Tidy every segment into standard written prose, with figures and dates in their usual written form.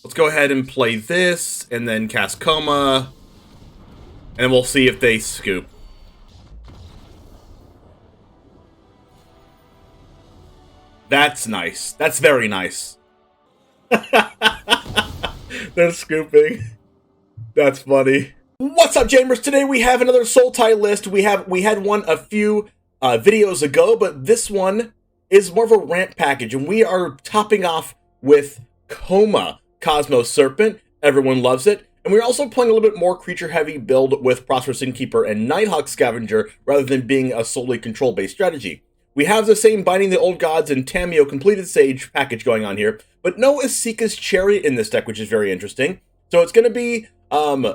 Let's go ahead and play this, and then cast Koma, and we'll see if they scoop. That's nice. That's very nice. They're scooping. That's funny. What's up, Jamers? Today we have another Sultai list. We had one a few videos ago, but this one is more of a rant package, and we are topping off with Koma, Cosmos Serpent. Everyone loves it. And we're also playing a little bit more creature-heavy build with Prosperous Innkeeper and Nighthawk Scavenger, rather than being a solely control-based strategy. We have the same Binding the Old Gods and Tamiyo Completed Sage package going on here, but no Esika's Chariot in this deck, which is very interesting. So it's going to be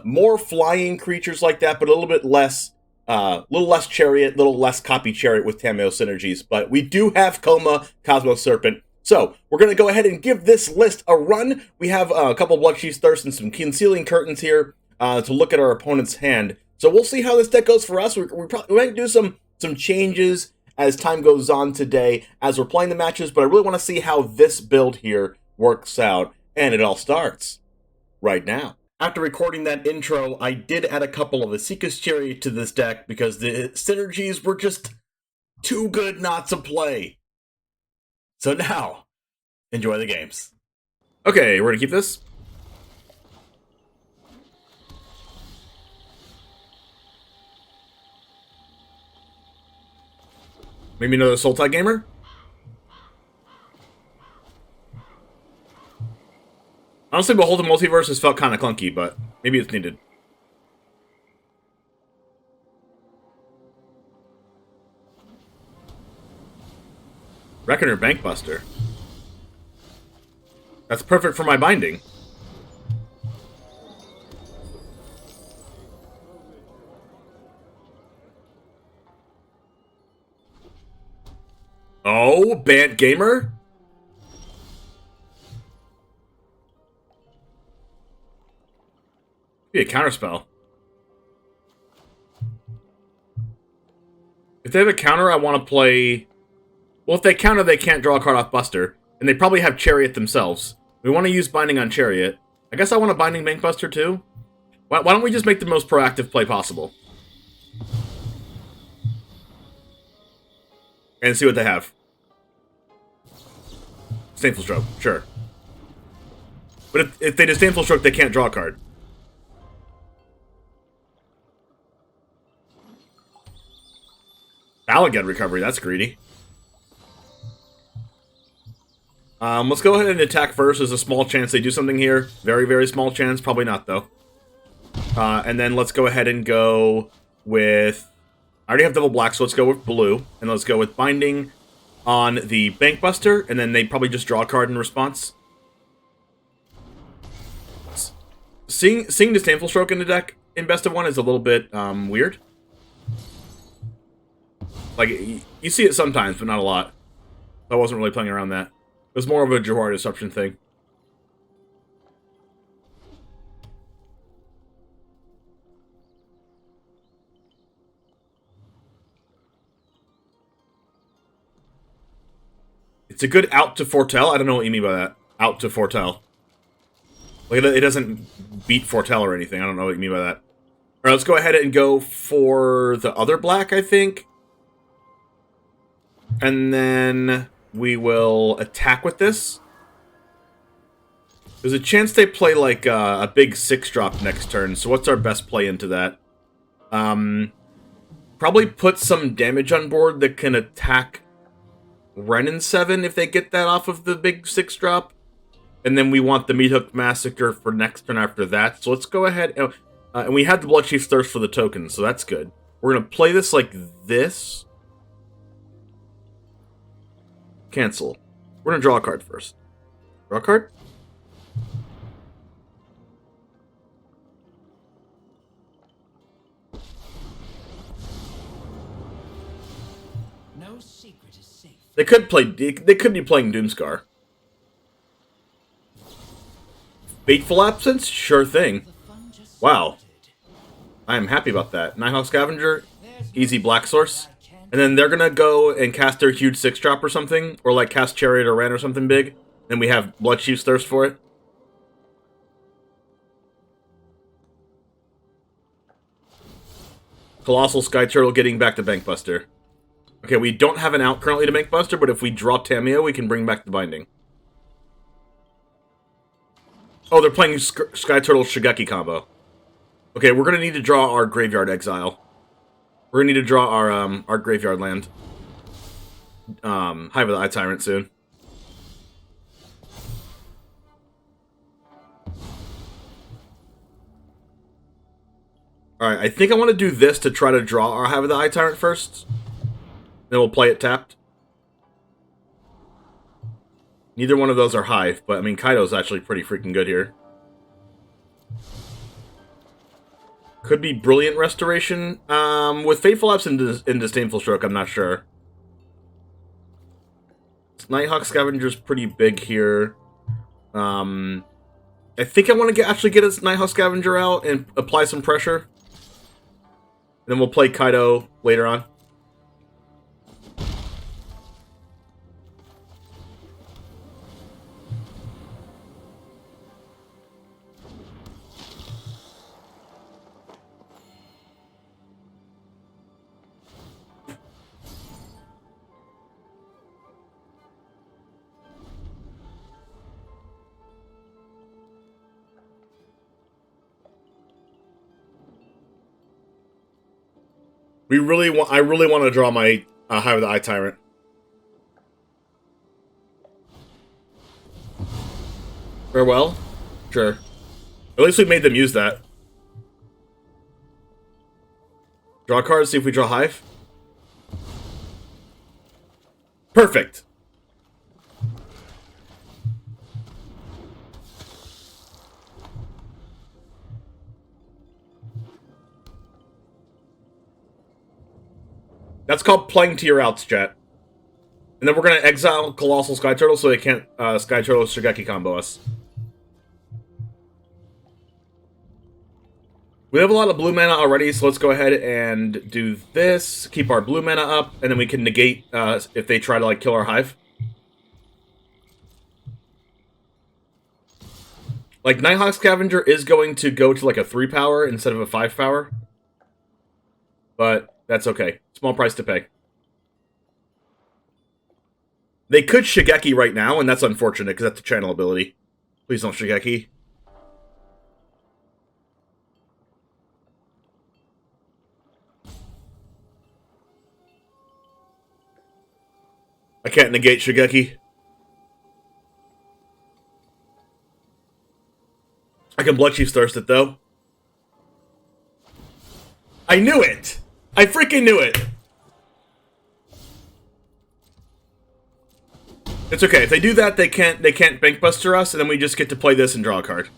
more flying creatures like that, but a little bit less, Chariot, little less copy Chariot with Tamiyo synergies. But we do have Koma, Cosmos Serpent. So we're going to go ahead and give this list a run. We have a couple of Bloodchief's Thirst and some Concealing Curtains here to look at our opponent's hand. So we'll see how this deck goes for us. We might do some changes as time goes on today as we're playing the matches, but I really want to see how this build here works out. And it all starts right now. After recording that intro, I did add a couple of Esika's Chariot to this deck because the synergies were just too good not to play. So now, enjoy the games. Okay, we're gonna keep this. Maybe another Sultai gamer? Honestly, Behold the Multiverse has felt kind of clunky, but maybe it's needed. Reckoner Bankbuster. That's perfect for my binding. Oh, Bant Gamer? Be a counterspell. If they have a counter, I want to play... Well, if they counter, they can't draw a card off Buster. And they probably have Chariot themselves. We want to use Binding on Chariot. I guess I want a Binding Bankbuster too. Why don't we just make the most proactive play possible? And see what they have. Disdainful Stroke, sure. But if they Disdainful Stroke, they can't draw a card. Valagad Recovery, that's greedy. Let's go ahead and attack first. There's a small chance they do something here. Very, very small chance. Probably not, though. And then let's go ahead and go with... I already have double black, so let's go with blue. And let's go with Binding on the Bankbuster. And then they probably just draw a card in response. Seeing Disdainful Stroke in the deck in Best of 1 is a little bit weird. Like, you see it sometimes, but not a lot. I wasn't really playing around that. It was more of a Jawari Disruption thing. It's a good out to foretell. I don't know what you mean by that. Out to foretell. Like, it doesn't beat foretell or anything. I don't know what you mean by that. Alright, let's go ahead and go for the other black, I think. And then we will attack with this. There's a chance they play like a big 6-drop next turn, so what's our best play into that? Probably put some damage on board that can attack Renin 7 if they get that off of the big 6-drop. And then we want the Meathook Massacre for next turn after that. So let's go ahead. And we had the Bloodchief's Thirst for the token, so that's good. We're going to play this like this. Cancel. We're going to draw a card first. Draw a card? No secret is safe. They could be playing Doomscar. Fateful Absence? Sure thing. Wow. I am happy about that. Nighthawk Scavenger, easy black source. And then they're gonna go and cast their huge 6-drop or something, or like cast Chariot or Ran or something big. Then we have Bloodchief's Thirst for it. Colossal Sky Turtle getting back to Bankbuster. Okay, we don't have an out currently to Bankbuster, but if we draw Tamiyo, we can bring back the Binding. Oh, they're playing Sky Turtle Shigeki combo. Okay, we're gonna need to draw our Graveyard Exile. We're gonna need to draw our Graveyard Land. Hive of the Eye Tyrant soon. Alright, I think I want to do this to try to draw our Hive of the Eye Tyrant first. Then we'll play it tapped. Neither one of those are Hive, but I mean, Kaito's actually pretty freaking good here. Could be Brilliant Restoration. With Fateful Lapse and Disdainful Stroke, I'm not sure. Nighthawk Scavenger's pretty big here. I think I want to actually get his Nighthawk Scavenger out and apply some pressure. Then we'll play Kaito later on. I really want to draw my Hive of the Eye Tyrant. Farewell? Sure. At least we made them use that. Draw a card, see if we draw Hive. Perfect! That's called playing to your outs, chat. And then we're going to exile Colossal Sky Turtle so they can't Sky Turtle Shigeki combo us. We have a lot of blue mana already, so let's go ahead and do this. Keep our blue mana up, and then we can negate if they try to like kill our Hive. Like, Nighthawk Scavenger is going to go to like a 3 power instead of a 5 power. But that's okay. Small price to pay. They could Shigeki right now, and that's unfortunate, because that's a channel ability. Please don't Shigeki. I can't negate Shigeki. I can Bloodchief Thirst it, though. I knew it! I freaking knew it! It's okay. If they do that, they can't Bankbuster us, and then we just get to play this and draw a card.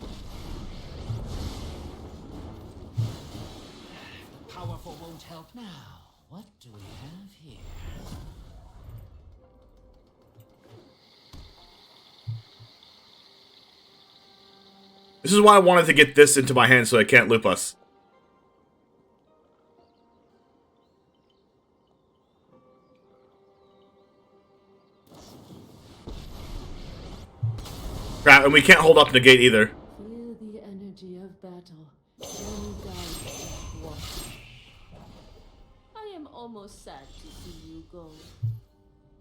Powerful won't help now. What do we have here? This is why I wanted to get this into my hand so it can't loop us. Crap, and we can't hold up Negate either. Feel the energy of battle. Then guide what? I am almost sad to see you go.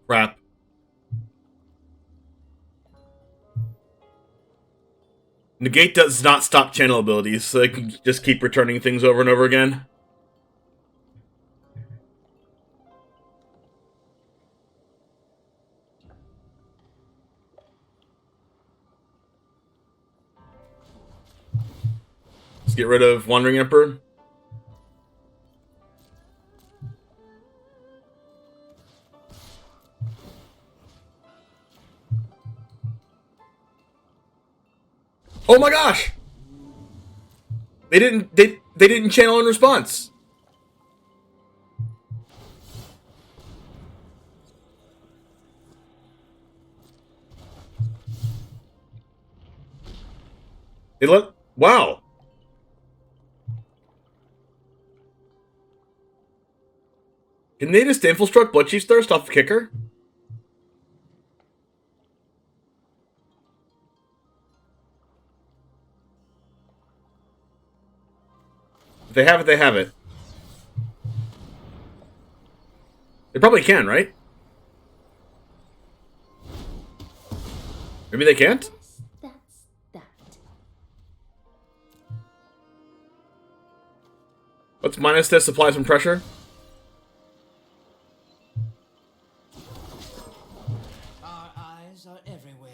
Crap. Negate does not stop channel abilities, so they can just keep returning things over and over again. Let's get rid of Wandering Emperor. Oh my gosh! They didn't channel in response. They let wow. Can they just Disdainful Stroke Bloodchief's Thirst off the kicker? If they have it, they have it. They probably can, right? Maybe they can't? Yes, that's that. Let's minus this, apply some pressure. Our eyes are everywhere.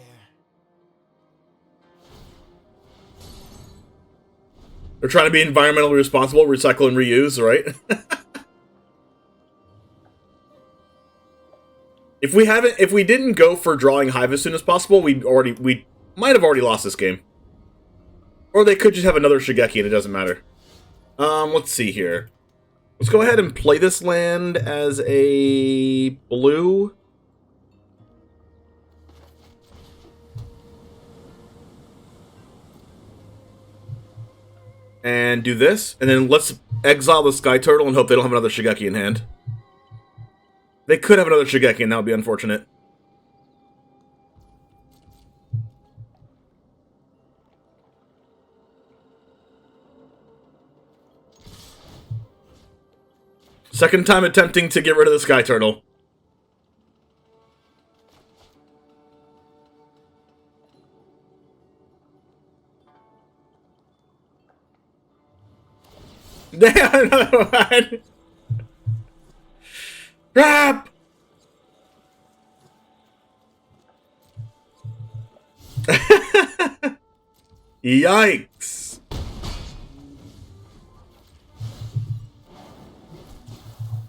They're trying to be environmentally responsible, recycle and reuse, right? If we didn't go for drawing Hive as soon as possible, we might have already lost this game. Or they could just have another Shigeki and it doesn't matter. Let's see here. Let's go ahead and play this land as a blue. And do this, and then let's exile the Sky Turtle and hope they don't have another Shigeki in hand. They could have another Shigeki, and that would be unfortunate. Second time attempting to get rid of the Sky Turtle. Damn, another one! Crap! Yikes!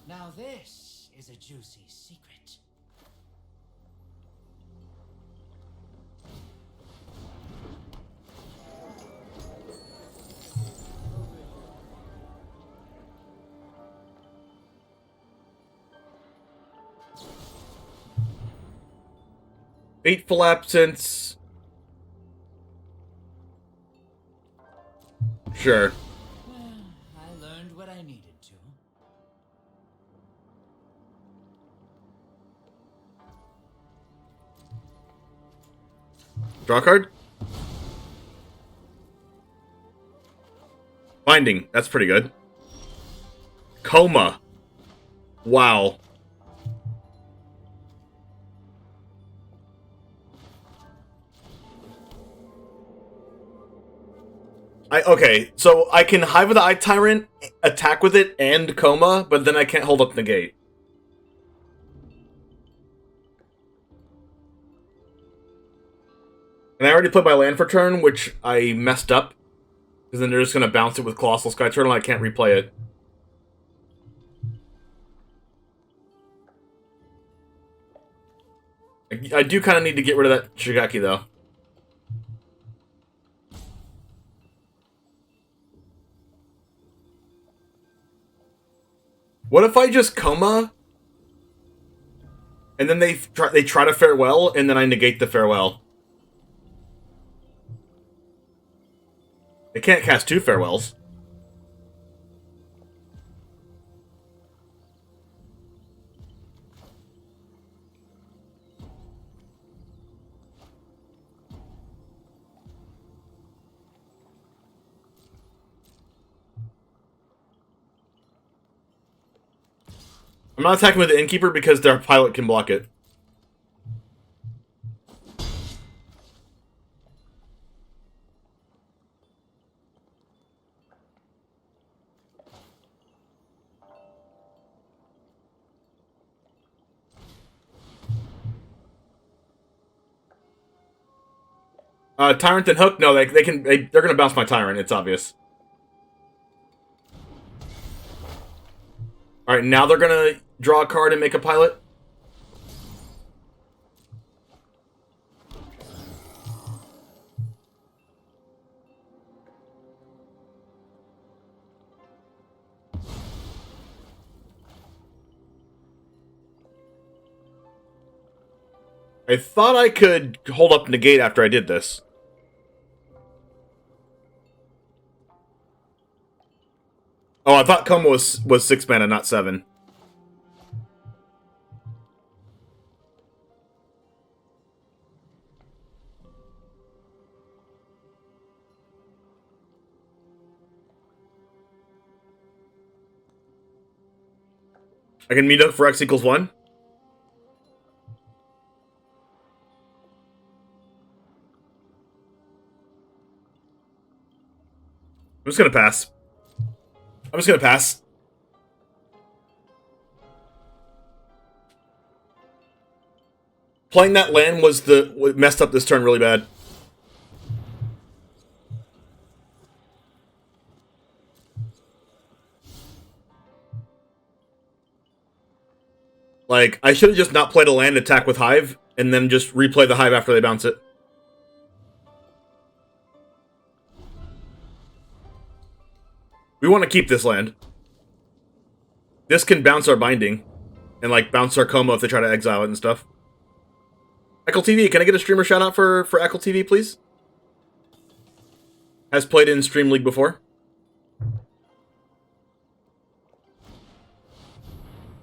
Now this is a juicy secret. Fateful Absence. Sure. Well, I learned what I needed to. Draw a card. Binding. That's pretty good. Koma. Wow. Okay, so I can Hive with the Eye Tyrant, attack with it, and Koma, but then I can't hold up Negate. And I already played my land for turn, which I messed up. Because then they're just going to bounce it with Colossal Sky Turtle, and I can't replay it. I do kind of need to get rid of that Shigeki, though. What if I just Koma, and then they try to farewell, and then I negate the farewell? They can't cast two farewells. I'm not attacking with the Innkeeper because their pilot can block it. Tyrant and Hook? No, they're gonna bounce my Tyrant, it's obvious. Alright, now they're gonna draw a card and make a pilot? I thought I could hold up Negate after I did this. Oh, I thought Koma was 6 mana, not 7. I can Meathook for X equals 1. I'm just gonna pass. I'm just gonna pass. Playing that land was what messed up this turn really bad. Like, I should have just not played a land attack with Hive, and then just replay the Hive after they bounce it. We want to keep this land. This can bounce our binding, and like bounce our Koma if they try to exile it and stuff. Eckle TV, can I get a streamer shout out for Eckle TV, please? Has played in Stream League before.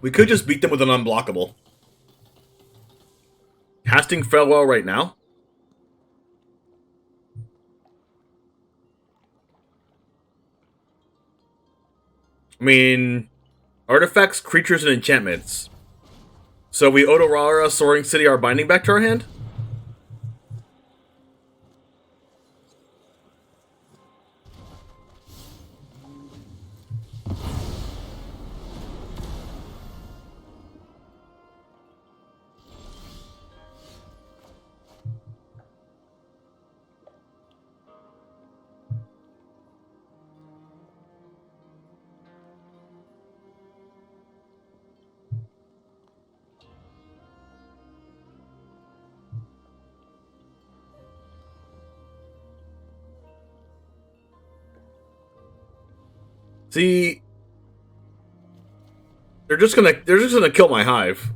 We could just beat them with an unblockable. Casting Farewell right now? I mean, artifacts, creatures, and enchantments. So we Otawara, Soaring City, our binding back to our hand? See, they're just gonna kill my Hive.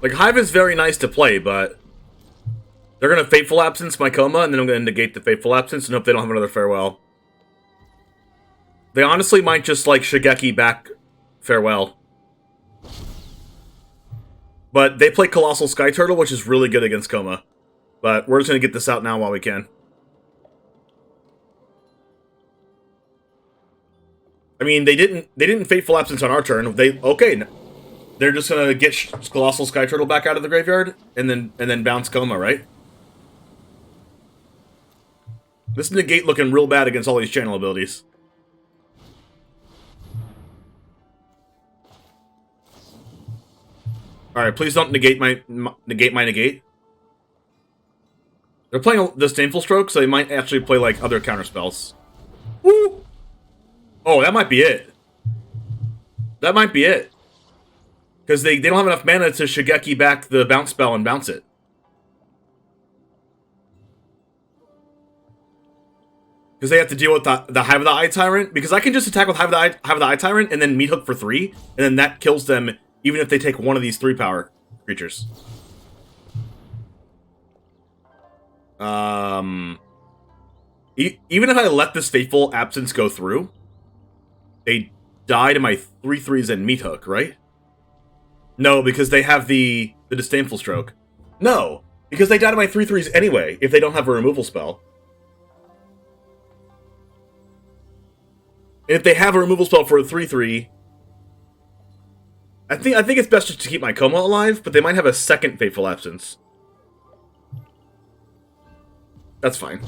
Like, Hive is very nice to play, but they're gonna Fateful Absence my Koma, and then I'm gonna negate the Fateful Absence and hope they don't have another Farewell. They honestly might just, like, Shigeki back Farewell. But they play Colossal Sky Turtle, which is really good against Koma. But we're just gonna get this out now while we can. I mean, they didn't Fateful Absence on our turn. They're just gonna get Colossal Sky Turtle back out of the graveyard and then bounce Koma, right? This negate looking real bad against all these channel abilities. Alright, please don't negate my negate. They're playing Disdainful Stroke, so they might actually play, like, other counterspells. Woo! Oh, that might be it. That might be it. Because they don't have enough mana to Shigeki back the bounce spell and bounce it. Because they have to deal with the Hive of the Eye Tyrant. Because I can just attack with Hive of the Eye Tyrant and then Meathook for 3, and then that kills them even if they take one of these 3-power creatures. Even if I let this Fateful Absence go through, they die to my 3/3s and Meathook, right? No, because they have the Disdainful Stroke. No, because they die to my 3/3s anyway, if they don't have a removal spell. And if they have a removal spell for a 3/3... I think it's best just to keep my Koma alive, but they might have a second Fateful Absence. That's fine.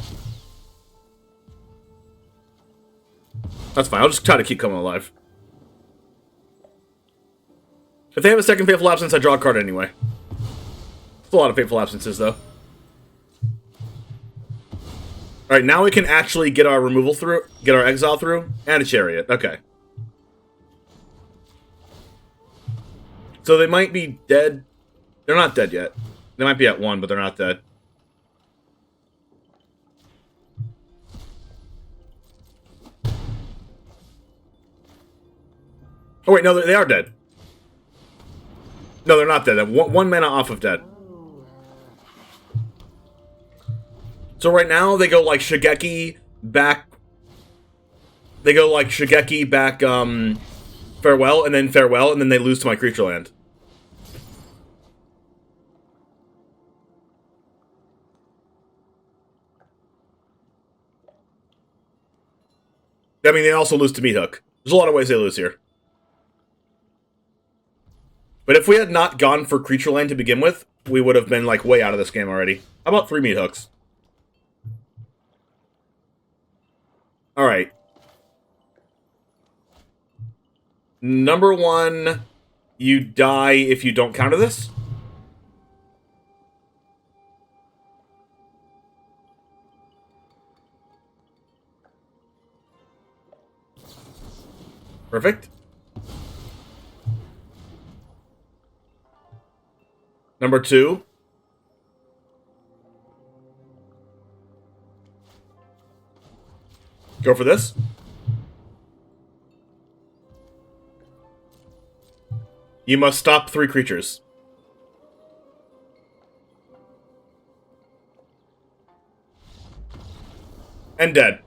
That's fine, I'll just try to keep Koma alive. If they have a second Fateful Absence, I draw a card anyway. It's a lot of Fateful Absences, though. Alright, now we can actually get our removal through, get our exile through, and a Chariot. Okay. So they might be dead. They're not dead yet. They might be at 1, but they're not dead. Oh wait, no, they are dead. No, they're not dead. They're one mana off of dead. So right now, they go like Shigeki back... They go like Shigeki back, Farewell, and then they lose to my creature land. I mean, they also lose to Meathook. There's a lot of ways they lose here. But if we had not gone for creature land to begin with, we would have been, like, way out of this game already. How about 3 Meathooks? Alright. Number 1, you die if you don't counter this. Perfect. Number 2. Go for this. You must stop 3 creatures. And dead.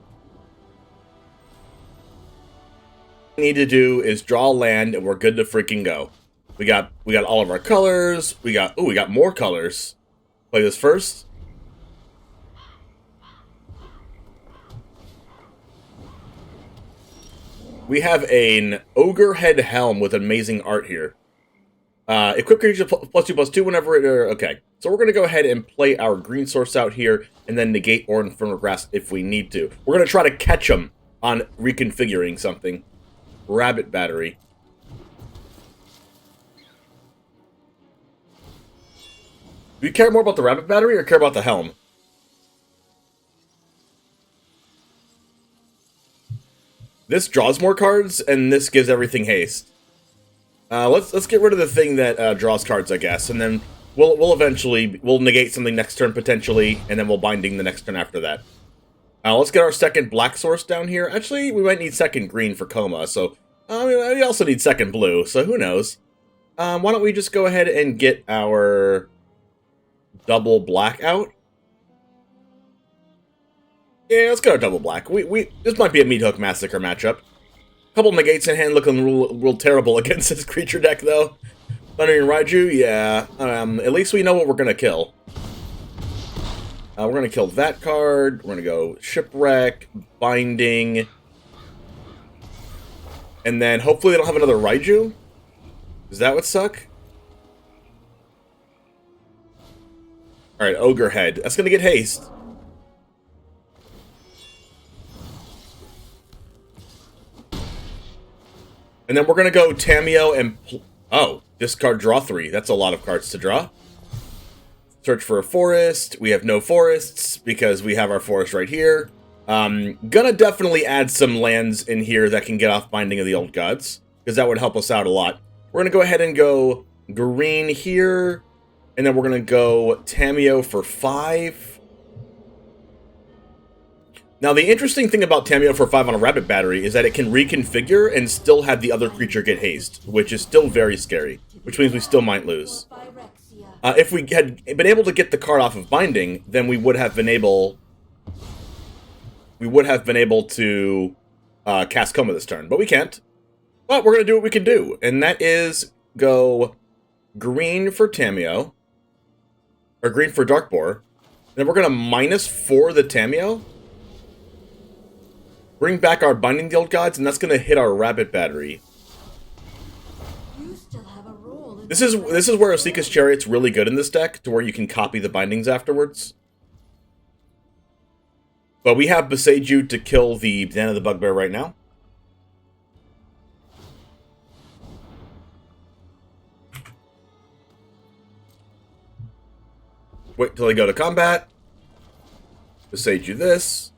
What we need to do is draw land and we're good to freaking go. We got all of our colors. We got more colors. Play this first. We have an Ogre Head Helm with amazing art here. Equip creature +2/+2 whenever it... okay, so we're going to go ahead and play our green source out here, and then negate or Infernal Grasp if we need to. We're going to try to catch them on reconfiguring something. Rabbit Battery. Do you care more about the Rabbit Battery or care about the Helm? This draws more cards, and this gives everything haste. Let's get rid of the thing that draws cards, I guess, and then we'll eventually negate something next turn potentially, and then we'll binding the next turn after that. Let's get our second black source down here. Actually, we might need second green for Koma, so we also need second blue. So who knows? Why don't we just go ahead and get our double black out? Yeah, let's go double black. This might be a Meathook Massacre matchup. Couple negates in hand looking real terrible against this creature deck, though. Thundering Raiju, yeah. At least we know what we're gonna kill. We're gonna kill that card. We're gonna go Shipwreck, Binding, and then hopefully they don't have another Raiju. Does that would suck? Alright, Ogre Head. That's gonna get haste. And then we're going to go Tamiyo and... oh, discard draw 3. That's a lot of cards to draw. Search for a forest. We have no forests because we have our forest right here. Gonna definitely add some lands in here that can get off Binding of the Old Gods, because that would help us out a lot. We're going to go ahead and go green here. And then we're going to go Tamiyo for 5. Now, the interesting thing about Tamiyo for 5 on a Rabbit Battery is that it can reconfigure and still have the other creature get haste, which is still very scary, which means we still might lose. If we had been able to get the card off of Binding, then we would have been able to cast Koma this turn, but we can't. But we're going to do what we can do, and that is go green for Tamiyo, or green for Darkbore, and then we're going to -4 the Tamiyo. Bring back our Binding the Old Gods, and that's going to hit our Rabbit Battery. You still have a role in This is where Osika's Chariot's really good in this deck, to where you can copy the bindings afterwards. But we have Boseiju to kill the Den of the Bugbear right now. Wait till they go to combat. Boseiju this.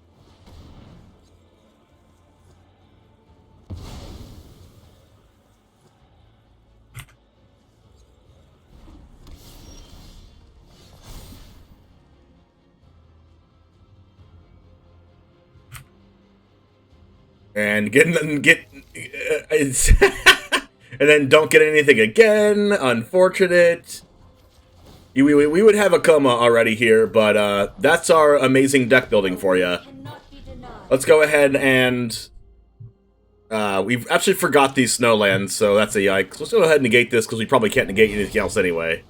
And and then don't get anything again. Unfortunate. We would have a Koma already here, but that's our amazing deck building for you. Let's go ahead and... we've actually forgot these snowlands, so that's a yikes. Let's go ahead and negate this, because we probably can't negate anything else anyway.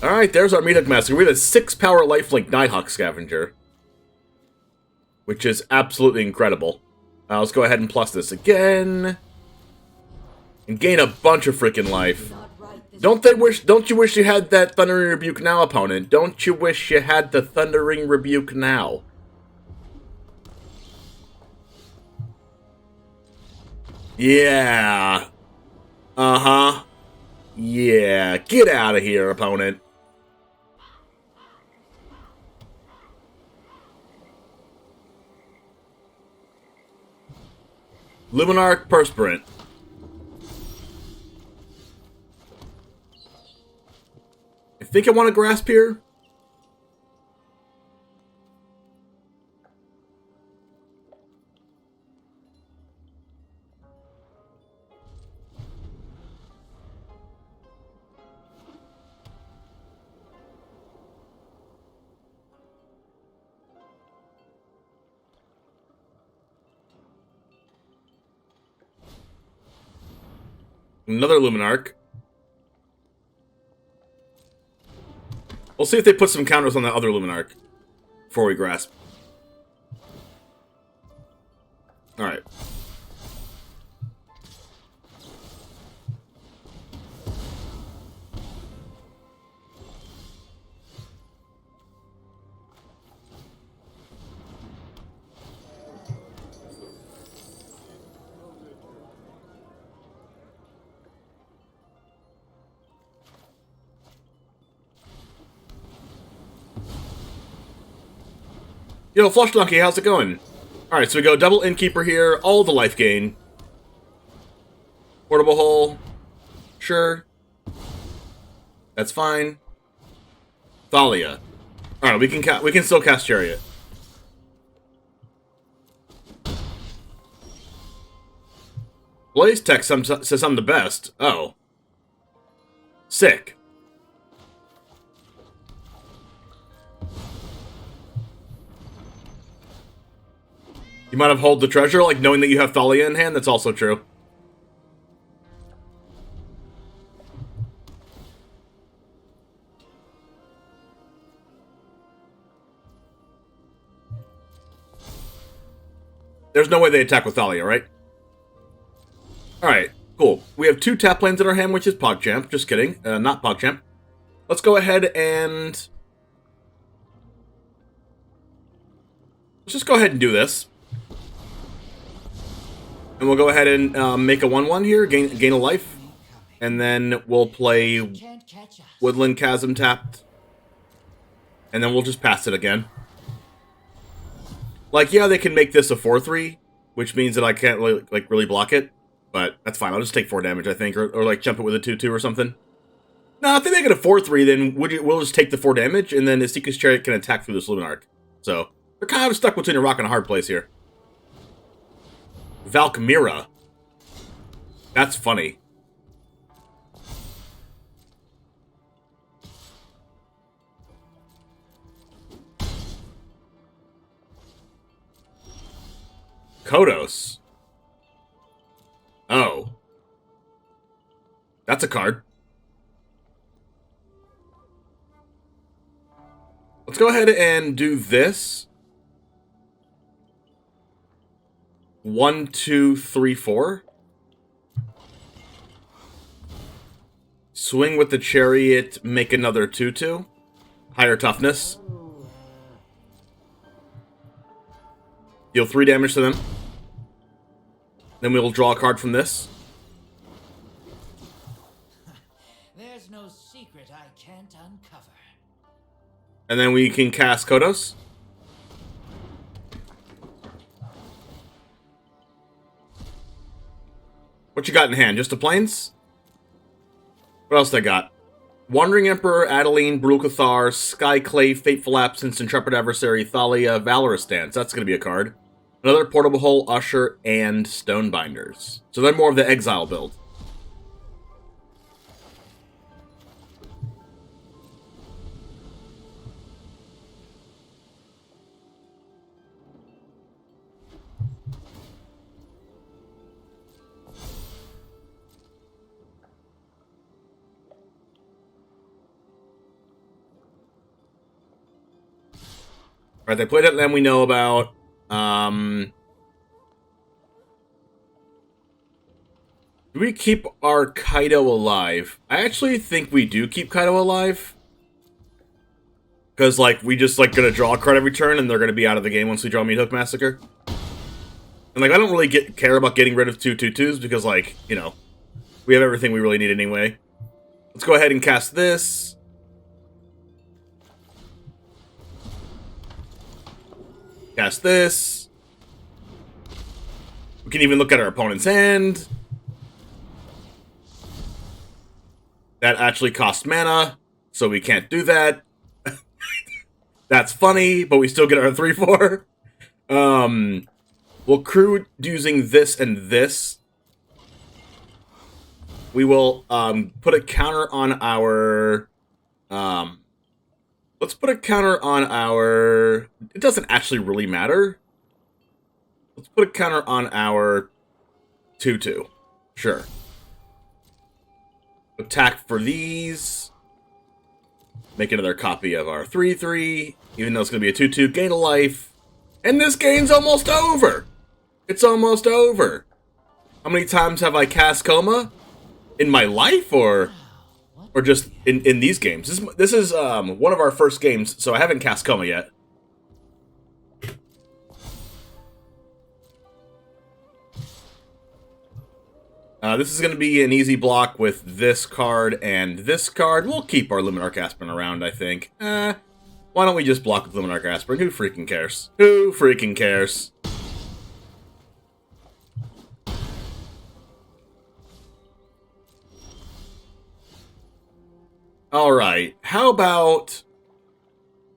Alright, there's our Meathook Massacre. We have a 6-power lifelink Nighthawk Scavenger. which is absolutely incredible. Let's go ahead and plus this again. And gain a bunch of freaking life. Don't you wish you had that Thundering Rebuke now, opponent? Don't you wish you had the Thundering Rebuke now? Yeah. Uh-huh. Yeah. Get out of here, opponent. Luminarch Perspirant. I think I want to grasp here. Another Luminarch. We'll see if they put some counters on that other Luminarch before we grasp. Alright. Yo, Flush Donkey, how's it going? Alright, so we go double Innkeeper here, all the life gain. Portable Hole. Sure. That's fine. Thalia. Alright, we can still cast Chariot. Blaze Tech says I'm the best. Oh. Sick. You might have hold the treasure, like knowing that you have Thalia in hand. That's also true. There's no way they attack with Thalia, right? Alright, cool. We have 2 tap lands in our hand, which is PogChamp. Just kidding. Not PogChamp. Let's go ahead and... let's just go ahead and do this. And we'll go ahead and make a 1/1 here, gain a life. And then we'll play Woodland Chasm tapped. And then we'll just pass it again. Like, yeah, they can make this a 4/3, which means that I can't really block it. But that's fine, I'll just take 4 damage, I think. Or like, jump it with a 2/2 or something. No, if they make it a 4/3, then we'll just take the 4 damage, and then the Seeker's Chariot can attack through this Luminarch. So, they're kind of stuck between a rock and a hard place here. Valkmira. That's funny. Kotose. Oh. That's a card. Let's go ahead and do this. 1, 2, 3, 4. Swing with the Chariot, make another 2/2. Higher toughness. Deal 3 damage to them. Then we'll draw a card from this. There's no secret I can't uncover. And then we can cast Kotose. What you got in hand? Just a plains? What else they got? Wandering Emperor, Adeline, Brutal Cathar, Skyclave, Fateful Absence, Intrepid Adversary, Thalia, Valorous Stance. That's going to be a card. Another Portable Hole, Usher, and Stonebinders. So they're more of the Exile build. Alright, they played it, and then we know about... Do we keep our Kaito alive? I actually think we do keep Kaito alive. Because, like, we just, like, gonna draw a card every turn, and they're gonna be out of the game once we draw Meathook Massacre. And, like, I don't really care about getting rid of 2/2/2s, because, like, you know, we have everything we really need anyway. Let's go ahead and cast this. Cast this. We can even look at our opponent's hand. That actually costs mana, so we can't do that. That's funny, but we still get our 3/4. We'll crew using this and this. We will put a counter on our... let's put a counter on our... It doesn't actually really matter. Let's put a counter on our 2/2. Sure. Attack for these. Make another copy of our 3/3. Even though it's going to be a 2/2, gain a life. And this game's almost over! It's almost over. How many times have I cast Koma? In my life, or just in these games? This is one of our first games, so I haven't cast Koma yet. This is going to be an easy block with this card and this card. We'll keep our Luminarch Aspirin around, I think. Why don't we just block with Luminarch Aspirin? Who freaking cares? Who freaking cares? Alright, how about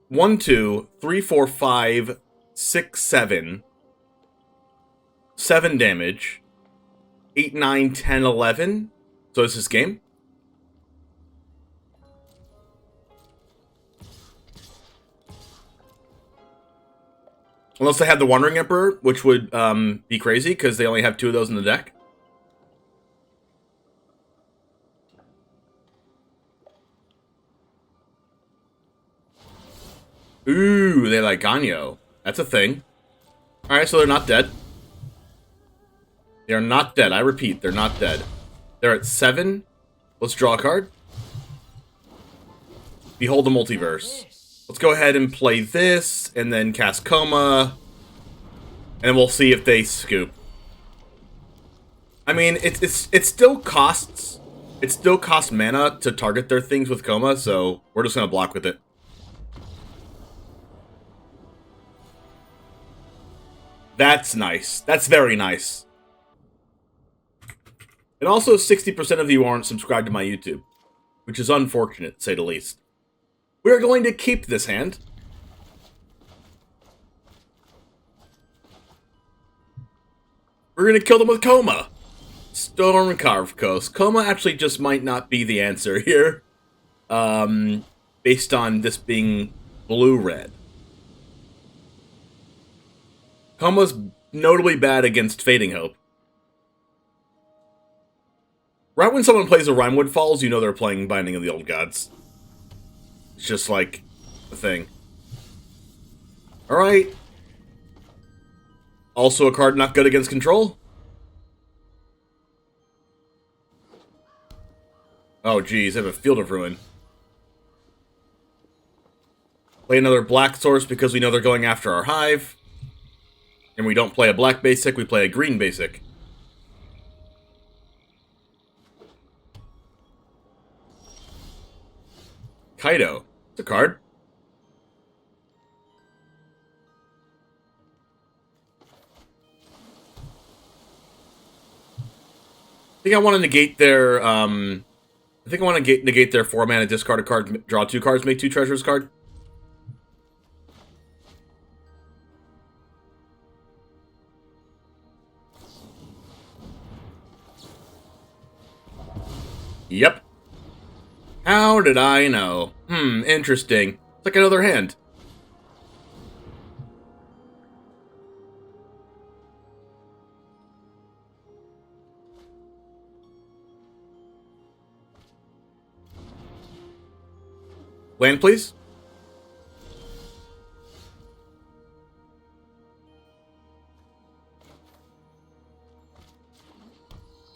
1, 2, 3, 4, 5, 6, 7. 7 damage. 8, 9, 10, 11. So is this game? Unless they have the Wandering Emperor, which would be crazy, because they only have 2 of those in the deck. Ooh, they like Ganyo. That's a thing. Alright, so they're not dead. They are not dead. I repeat, they're not dead. They're at 7. Let's draw a card. Behold the Multiverse. Let's go ahead and play this, and then cast Koma. And we'll see if they scoop. I mean, it still costs... It still costs mana to target their things with Koma, so we're just gonna block with it. That's nice. That's very nice. And also, 60% of you aren't subscribed to my YouTube, which is unfortunate, to say the least. We are going to keep this hand. We're going to kill them with Koma. Stormcarved Coast. Koma actually just might not be the answer here. Based on this being blue-red. Koma's notably bad against Fading Hope. Right when someone plays a Rimewood Falls, you know they're playing Binding of the Old Gods. It's just like a thing. Alright. Also a card not good against control. Oh geez, I have a Field of Ruin. Play another black source because we know they're going after our Hive. And we don't play a black basic, we play a green basic. Kaito. It's a card. I think I want to negate their, I think I want to negate their 4-mana, discard a card, draw 2 cards, make 2 treasures card. Yep. How did I know? Interesting. It's like another hand. Land, please.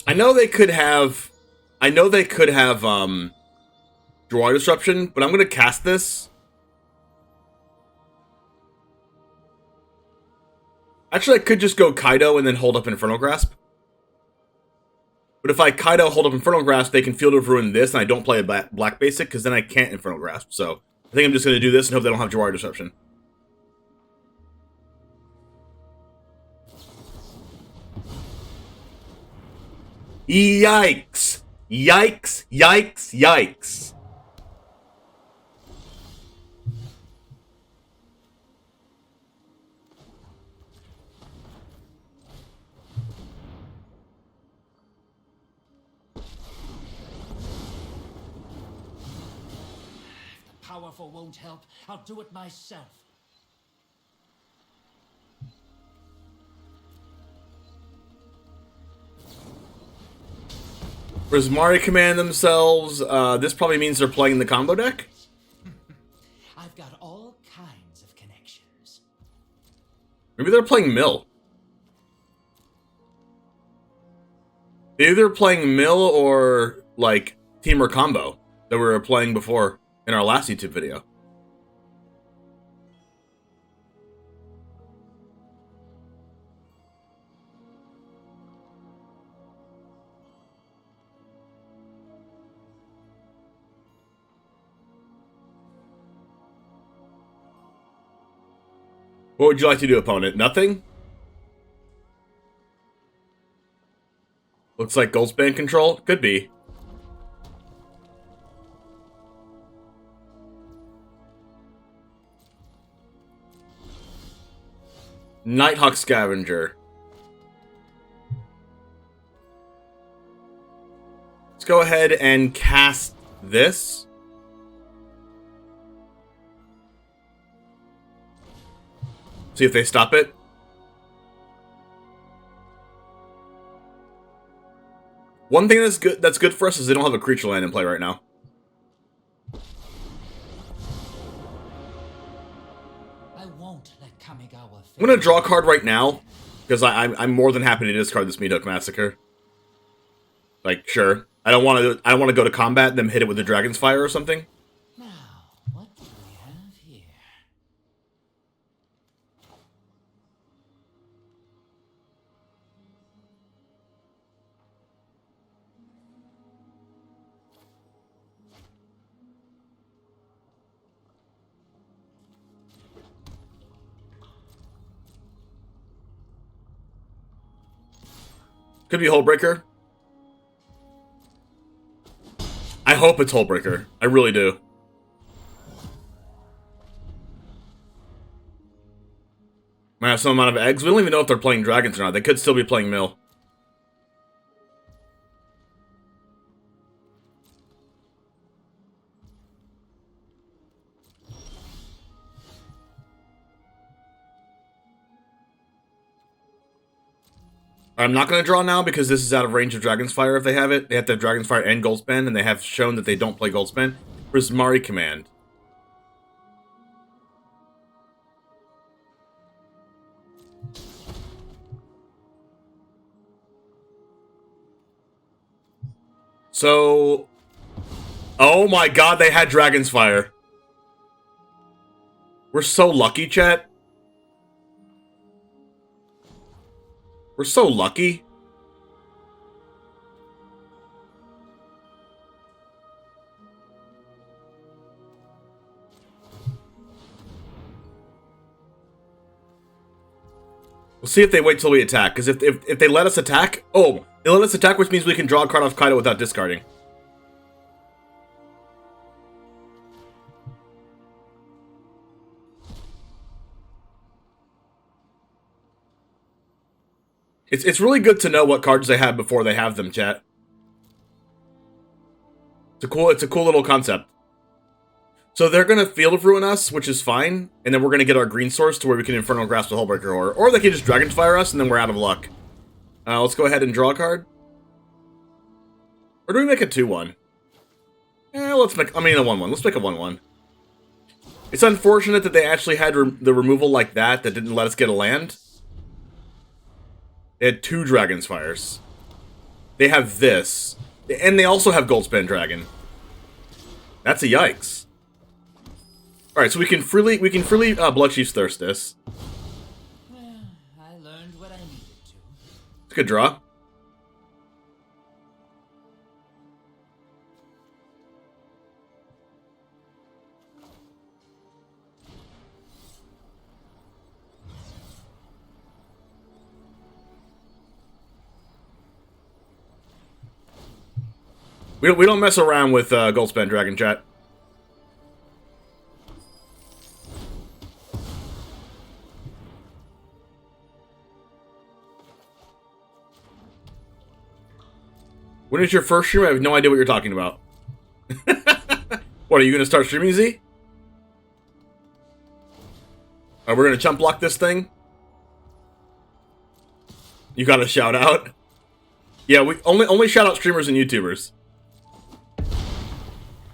I know they could have... Draw Disruption, but I'm going to cast this. Actually, I could just go Kaito and then hold up Infernal Grasp. But if I Kaito hold up Infernal Grasp, they can Field of Ruin this, and I don't play a black basic, because then I can't Infernal Grasp. So, I think I'm just going to do this and hope they don't have Jawari Disruption. Yikes! Yikes! Yikes! Yikes! Powerful won't help. I'll do it myself. Prismari command themselves. This probably means they're playing the combo deck. I've got all kinds of connections. Maybe they're playing Mill. They're either playing Mill or, like, Team or Combo that we were playing before in our last YouTube video. What would you like to do, opponent? Nothing? Looks like Goldspan control? Could be. Nighthawk Scavenger. Let's go ahead and cast this. See if they stop it. One thing that's good for us is they don't have a creature land in play right now. I won't let Kamigawa. I'm gonna draw a card right now because I'm more than happy to discard this Meathook Massacre. Like, sure, I don't want to go to combat and then hit it with the Dragon's Fire or something. Now, what do we have here? Could be Hullbreaker. I hope it's Hullbreaker. I really do. Might have some amount of eggs. We don't even know if they're playing dragons or not. They could still be playing Mill. I'm not going to draw now because this is out of range of Dragon's Fire if they have it. They have to have Dragon's Fire and Goldspan, and they have shown that they don't play Goldspan. Prismari command. So... Oh my god, they had Dragon's Fire. We're so lucky, chat. We're so lucky. We'll see if they wait till we attack, because if they let us attack... Oh, they let us attack, which means we can draw a card off Kaito without discarding. It's really good to know what cards they have before they have them, chat. It's a cool little concept. So they're gonna Field of Ruin us, which is fine, and then we're gonna get our green source to where we can Infernal Grasp the Hullbreaker, or they can just Dragon's Fire us, and then we're out of luck. Let's go ahead and draw a card. Or do we make a 2-1? Let's make, I mean a 1-1. Let's make a 1-1. It's unfortunate that they actually had the removal like that didn't let us get a land. They had 2 Dragon's Fires. they have this, and they also have Goldspan Dragon. That's a yikes. All right, so we can freely Bloodchief's Thirst this. Well, I learned what I needed to. It's a good draw. We don't mess around with Goldspan Dragon, chat. When is your first stream? I have no idea what you're talking about. What, are you going to start streaming, Z? We're going to chump block this thing? You got a shout out? Yeah, we only shout out streamers and YouTubers.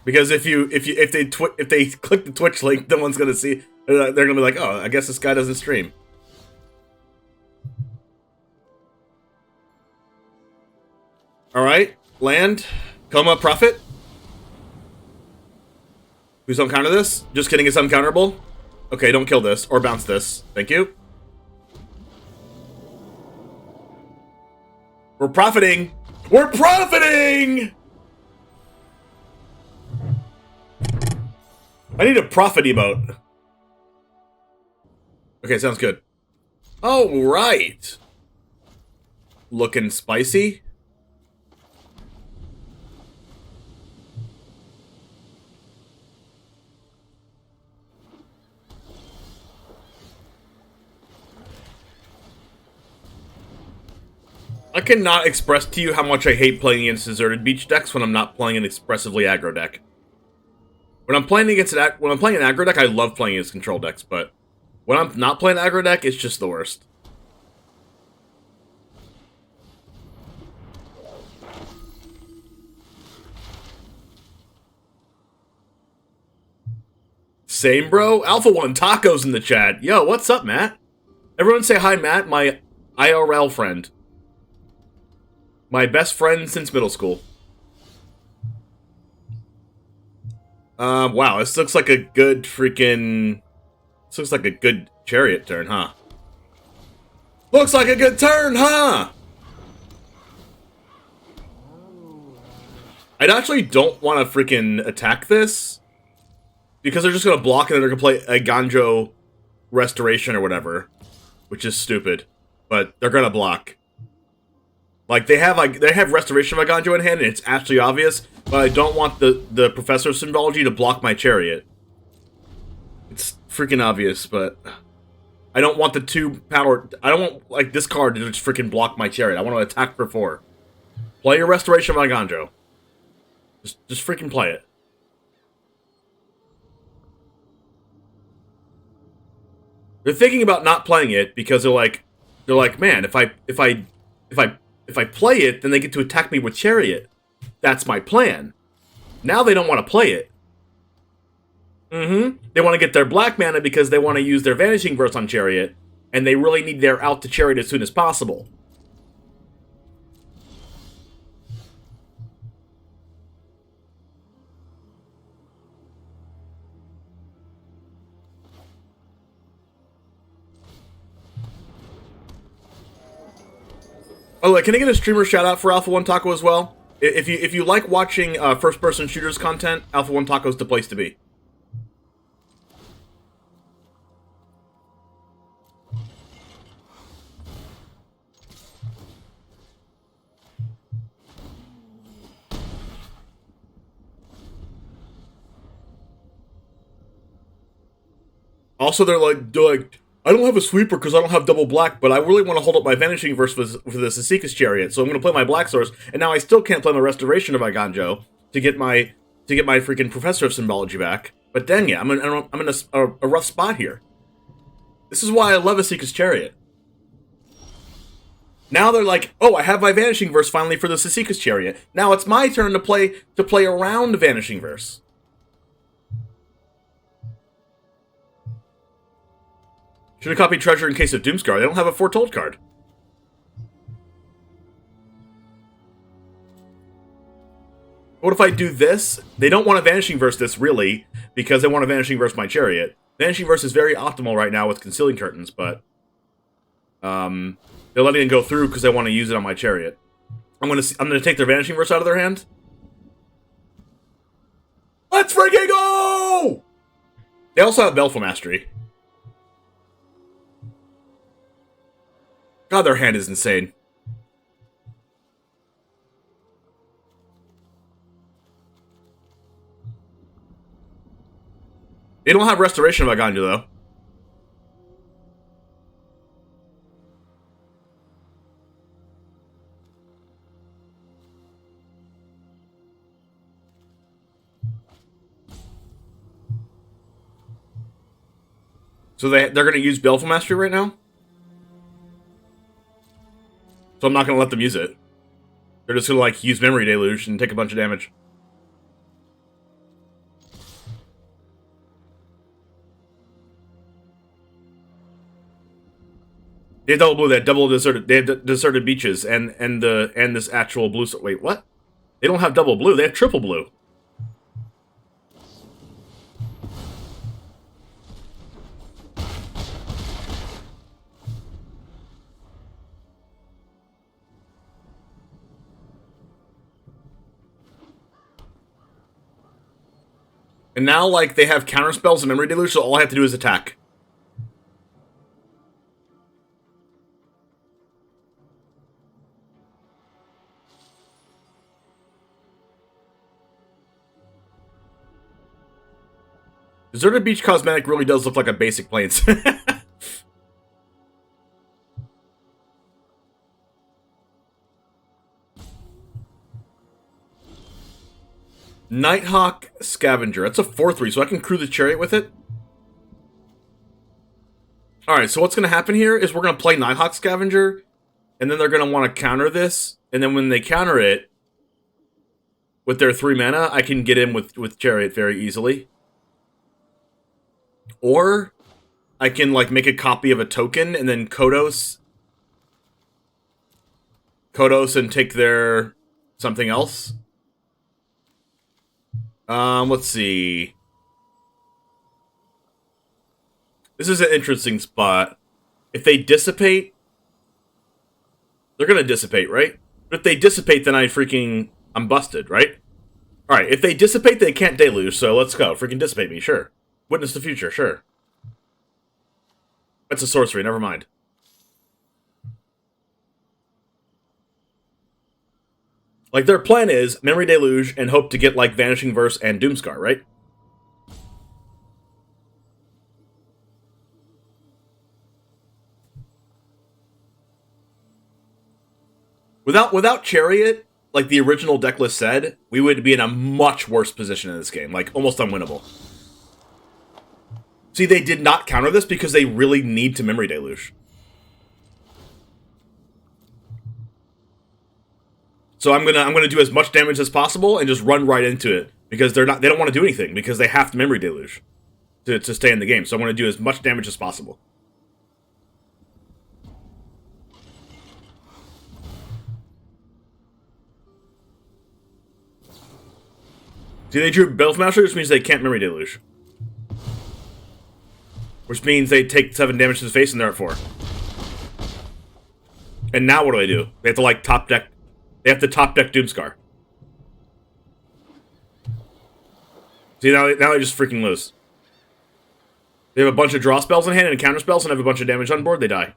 Because if they click the Twitch link, no one's gonna see. They're gonna be like, oh, I guess this guy doesn't stream. All right, land, Koma, Prophet. Who's uncounter this? Just kidding, it's uncounterable. Okay, don't kill this or bounce this. Thank you. We're profiting. We're profiting. I need a profit emote. Okay, sounds good. Oh, right. Looking spicy. I cannot express to you how much I hate playing against deserted beach decks when I'm not playing an expressively aggro deck. When I'm playing an aggro deck, I love playing against control decks, but when I'm not playing an aggro deck, it's just the worst. Same, bro. Alpha One Tacos in the chat. Yo, what's up, Matt? Everyone say hi, Matt, my IRL friend. My best friend since middle school. Wow, this looks like a good freaking... This looks like a good chariot turn, huh? Looks like a good turn, huh? I actually don't want to freaking attack this, because they're just going to block and then they're going to play a Ganjo Restoration or whatever, which is stupid, but they're going to block. Like, they have Restoration of a Ganjo in hand, and it's actually obvious, but I don't want the Professor of Symbology to block my chariot. It's freaking obvious, but I don't want the 2 power... I don't want, like, this card to just freaking block my chariot. I want to attack for 4. Play your Restoration of a Ganjo. Just freaking play it. They're thinking about not playing it because they're like, man, if I play it, then they get to attack me with Chariot. That's my plan. Now they don't want to play it. They want to get their black mana because they want to use their Vanishing Verse on Chariot, and they really need their out to Chariot as soon as possible. Oh, like, can I get a streamer shout out for Alpha One Taco as well? If you like watching first person shooters content, Alpha One Taco is the place to be. Also, they're like, I don't have a sweeper because I don't have double black, but I really want to hold up my Vanishing Verse for the Sasika's Chariot, so I'm going to play my Black Source, and now I still can't play my Restoration of my Ganjo to get my freaking Professor of Symbology back. But dang it, I'm in a rough spot here. This is why I love Asika's Chariot. Now they're like, oh, I have my Vanishing Verse finally for the Sasika's Chariot. Now it's my turn to play around Vanishing Verse. Should have copied Treasure in case of Doomscar. They don't have a Foretold card. What if I do this? They don't want to Vanishing Verse this, really, because they want to Vanishing Verse my Chariot. Vanishing Verse is very optimal right now with Concealing Curtains, but they're letting it go through because they want to use it on my Chariot. I'm gonna take their Vanishing Verse out of their hand. Let's freaking go! They also have Baleful Mastery. God, their hand is insane. They don't have Restoration of Aganya, though. So they're going to use Baleful Mastery right now? So I'm not going to let them use it. They're just going to, like, use Memory Deluge and take a bunch of damage. They have double blue. They have double deserted. They have deserted beaches and this actual blue. Wait, what? They don't have double blue. They have triple blue. And now, like, they have counter spells and Memory Deluge, so all I have to do is attack. Deserted Beach Cosmetic really does look like a basic Plains. Nighthawk Scavenger. That's a 4/3, so I can crew the Chariot with it. Alright, so what's going to happen here is we're going to play Nighthawk Scavenger, and then they're going to want to counter this, and then when they counter it, with their 3 mana, I can get in with Chariot very easily. Or, I can, like, make a copy of a token, and then Kotose and take their something else. Let's see. This is an interesting spot. If they dissipate, they're gonna dissipate, right? But if they dissipate, then I'm busted, right? Alright, if they dissipate, they can't deluge, so let's go. Freaking dissipate me, sure. Witness the future, sure. That's a sorcery, never mind. Like, their plan is Memory Deluge and hope to get, like, Vanishing Verse and Doomscar, right? Without Chariot, like the original deck list said, we would be in a much worse position in this game. Like, almost unwinnable. See, they did not counter this because they really need to Memory Deluge. So I'm gonna do as much damage as possible and just run right into it because they don't want to do anything because they have to Memory Deluge to stay in the game. So I'm gonna do as much damage as possible. See, they drew Baleful Mastery, which means they can't Memory Deluge. Which means they take 7 damage to the face and they're at 4. And now what do they do? They have to, like, top deck. They have to top deck Doomscar. See, now they just freaking lose. They have a bunch of draw spells in hand and counter spells and have a bunch of damage on board, they die.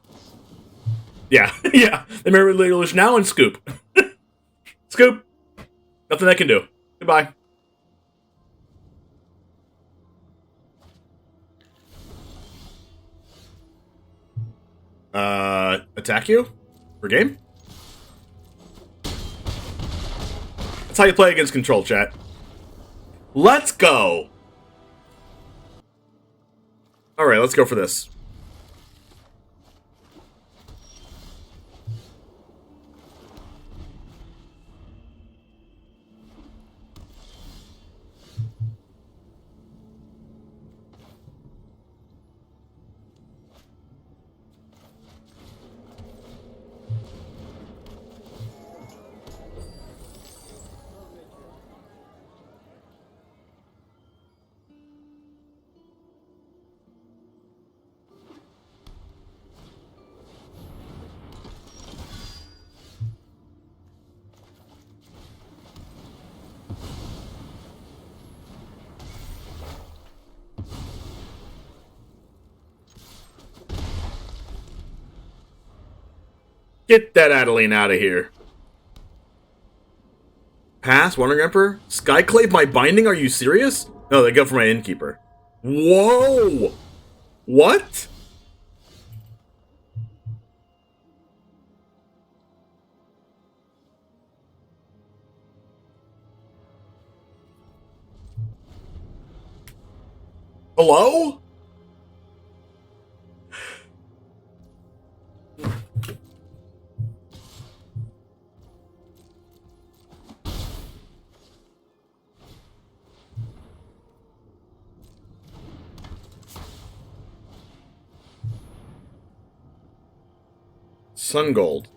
Yeah, yeah. They Memory Deluge now and scoop. Scoop. Nothing they can do. Goodbye. Attack you? For game? That's how you play against control, chat. Let's go! Alright, let's go for this. Get that Adeline out of here. Pass, Wandering Emperor? Skyclave my binding? Are you serious? No, they go for my Innkeeper. Whoa! What? Hello? Sun Gold.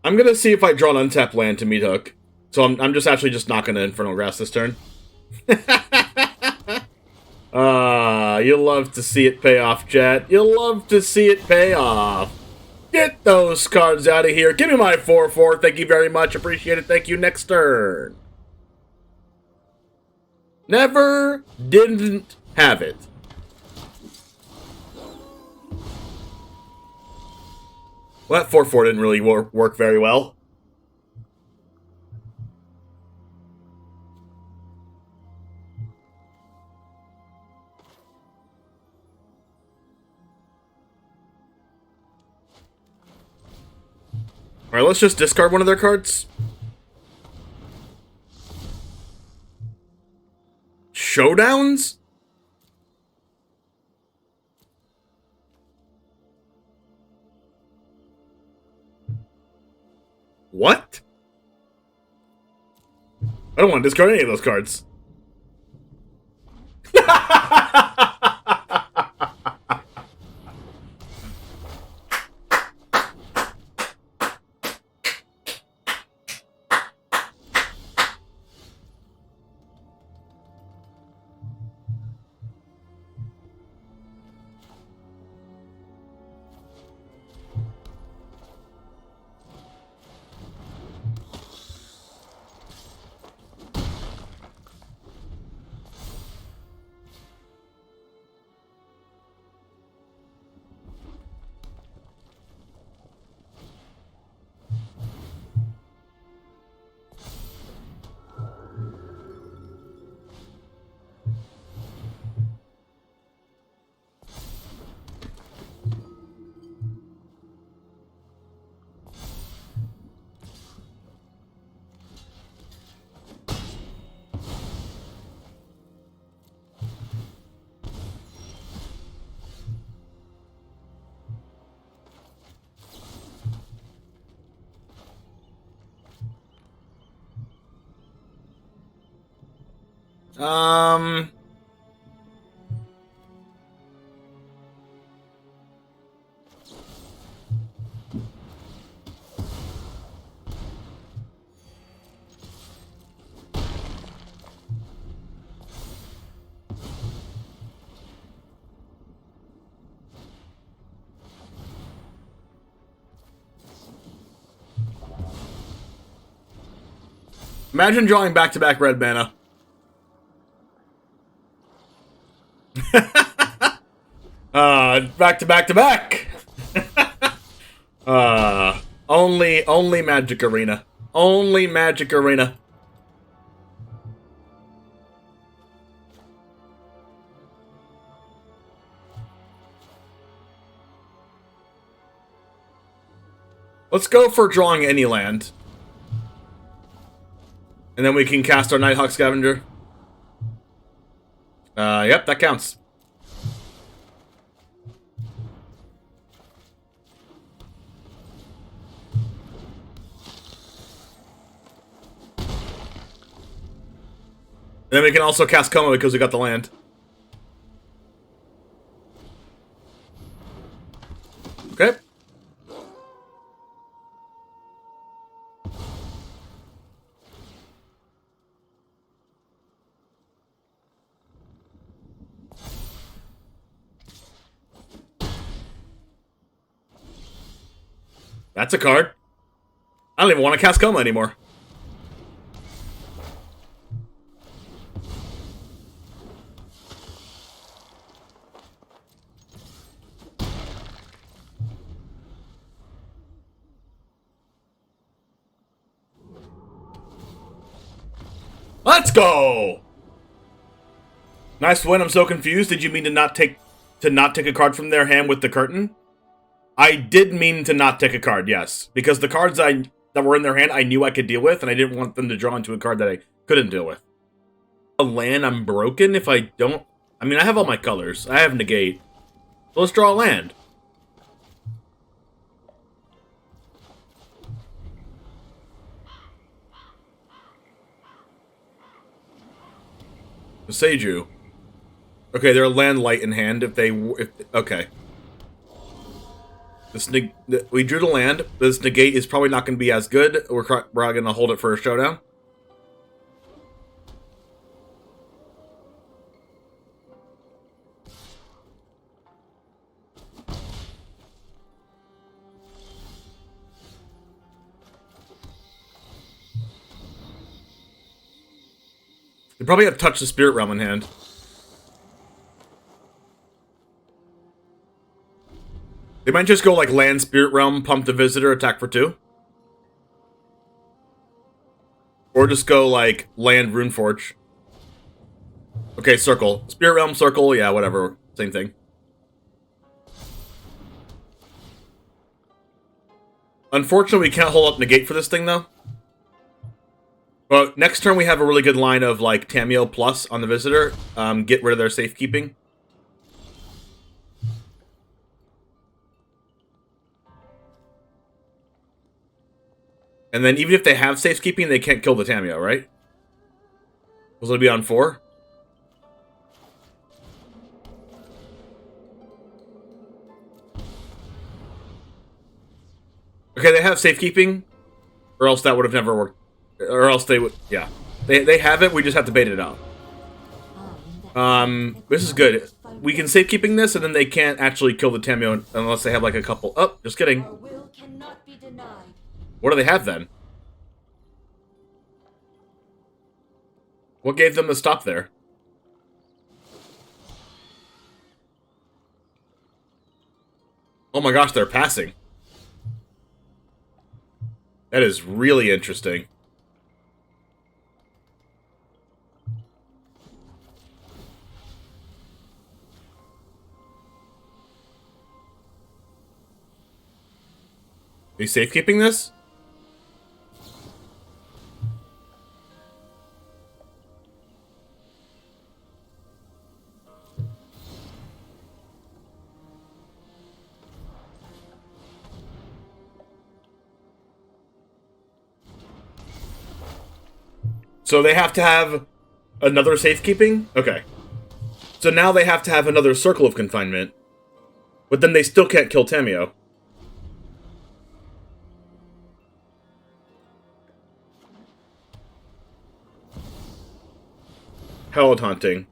I'm gonna see if I draw an untapped land to Meathook. So I'm just actually just not gonna Infernal Grasp this turn. You'll love to see it pay off, chat. You'll love to see it pay off. Get those cards out of here. Give me my 4/4. Thank you very much. Appreciate it. Thank you. Next turn. Never didn't have it. Well, that 4/4 didn't really work very well. Alright, let's just discard one of their cards. Showdowns? What? I don't want to discard any of those cards. Imagine drawing back-to-back red mana. Back-to-back-to-back! Only Magic Arena. Only Magic Arena. Let's go for drawing any land. And then we can cast our Nighthawk Scavenger. Yep, that counts. And then we can also cast Koma because we got the land. Okay. That's a card. I don't even want to cast Koma anymore. Let's go! Nice win. I'm so confused. Did you mean to not take a card from their hand with the curtain? I did mean to not take a card, yes. Because the cards that were in their hand I knew I could deal with, and I didn't want them to draw into a card that I couldn't deal with. A land, I'm broken if I don't... I mean, I have all my colors. I have Negate. So let's draw a land. Boseiju. Okay, they're a land light in hand okay. We drew the land. This Negate is probably not going to be as good. We're going to hold it for a showdown. They probably have Touch the Spirit Realm in hand. They might just go like land, Spirit Realm, pump the Visitor, attack for 2. Or just go like land, Runeforge. Okay, circle. Spirit Realm, circle, yeah, whatever. Same thing. Unfortunately, we can't hold up Negate for this thing, though. But next turn we have a really good line of like Tamiyo plus on the Visitor. Get rid of their safekeeping. And then even if they have safekeeping, they can't kill the Tamiyo, right? Because it'll be on 4. Okay, they have safekeeping, or else that would have never worked. Or else they would, yeah. They have it, we just have to bait it out. This is good. We can safekeeping this, and then they can't actually kill the Tamiyo unless they have like a couple... Oh, just kidding. What do they have then? What gave them the stop there? Oh my gosh, they're passing. That is really interesting. Are you safekeeping this? So they have to have another safekeeping? Okay. So now they have to have another Circle of Confinement. But then they still can't kill Tamiyo. Hallowed Haunting.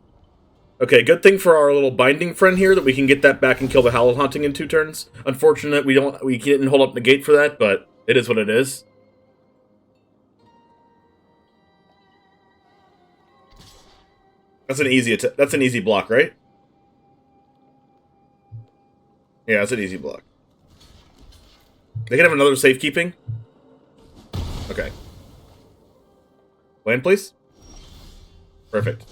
Okay, good thing for our little binding friend here that we can get that back and kill the Hallowed Haunting in 2 turns. Unfortunate we didn't hold up Negate for that, but it is what it is. That's an easy block, right? Yeah, that's an easy block. They can have another safekeeping. Okay. Land, please. Perfect.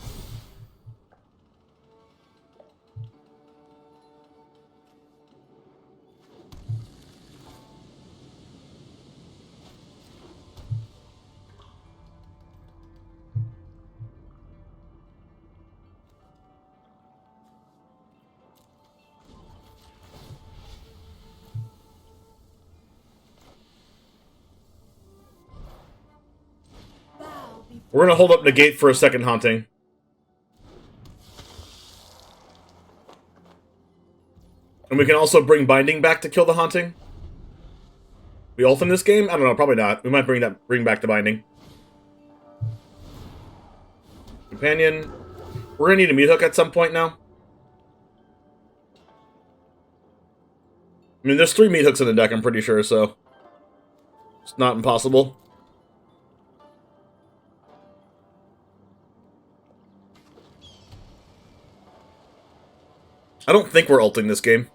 We're gonna hold up Negate for a second Haunting. And we can also bring Binding back to kill the Haunting. We ult in this game? I don't know, probably not. We might bring back the Binding. Companion. We're gonna need a Meathook at some point now. I mean, there's 3 Meathooks in the deck, I'm pretty sure, so... It's not impossible. I don't think we're ulting this game.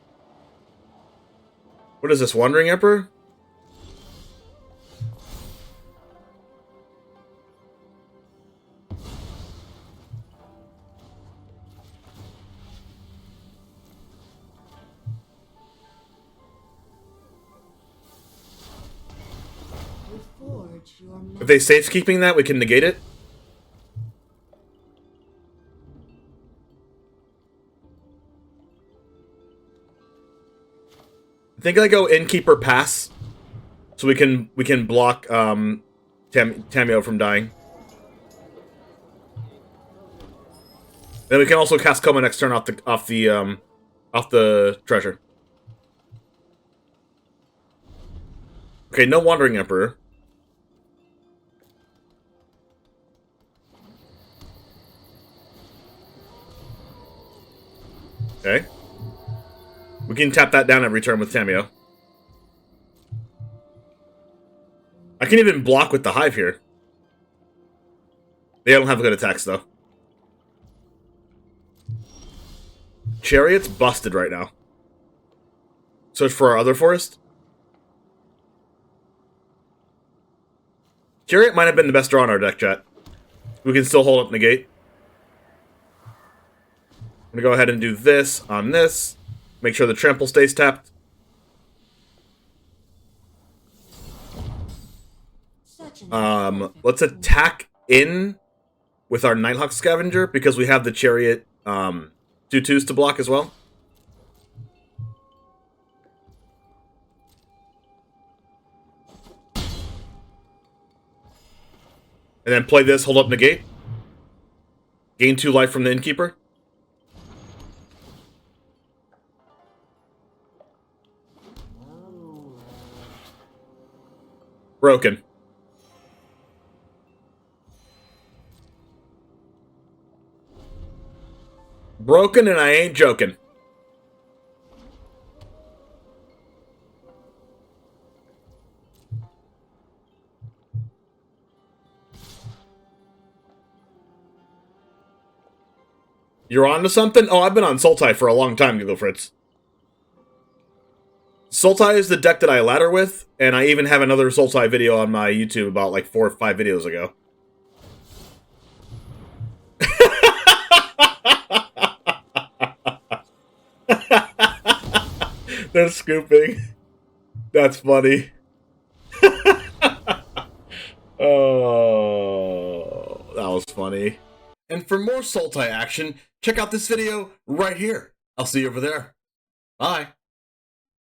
What is this, Wandering Emperor? they safekeeping that, we can negate it. I think I go Innkeeper pass, so we can block Tamiyo from dying. Then we can also cast Koma next turn off the treasure. Okay, no Wandering Emperor. Okay. We can tap that down every turn with Tamiyo. I can even block with the Hive here. They don't have good attacks, though. Chariot's busted right now. Search for our other forest. Chariot might have been the best draw in our deck, chat. We can still hold up Negate. I'm gonna go ahead and do this on this. Make sure the trample stays tapped. Let's attack in with our Nighthawk Scavenger because we have the Chariot 2/2s to block as well. And then play this, hold up Negate. Gain 2 life from the Innkeeper. Broken. Broken and I ain't joking. You're on to something? Oh, I've been on Sultai for a long time, Google Fritz. Sultai is the deck that I ladder with, and I even have another Sultai video on my YouTube about like 4 or 5 videos ago. They're scooping. That's funny. Oh, that was funny. And for more Sultai action, check out this video right here. I'll see you over there. Bye.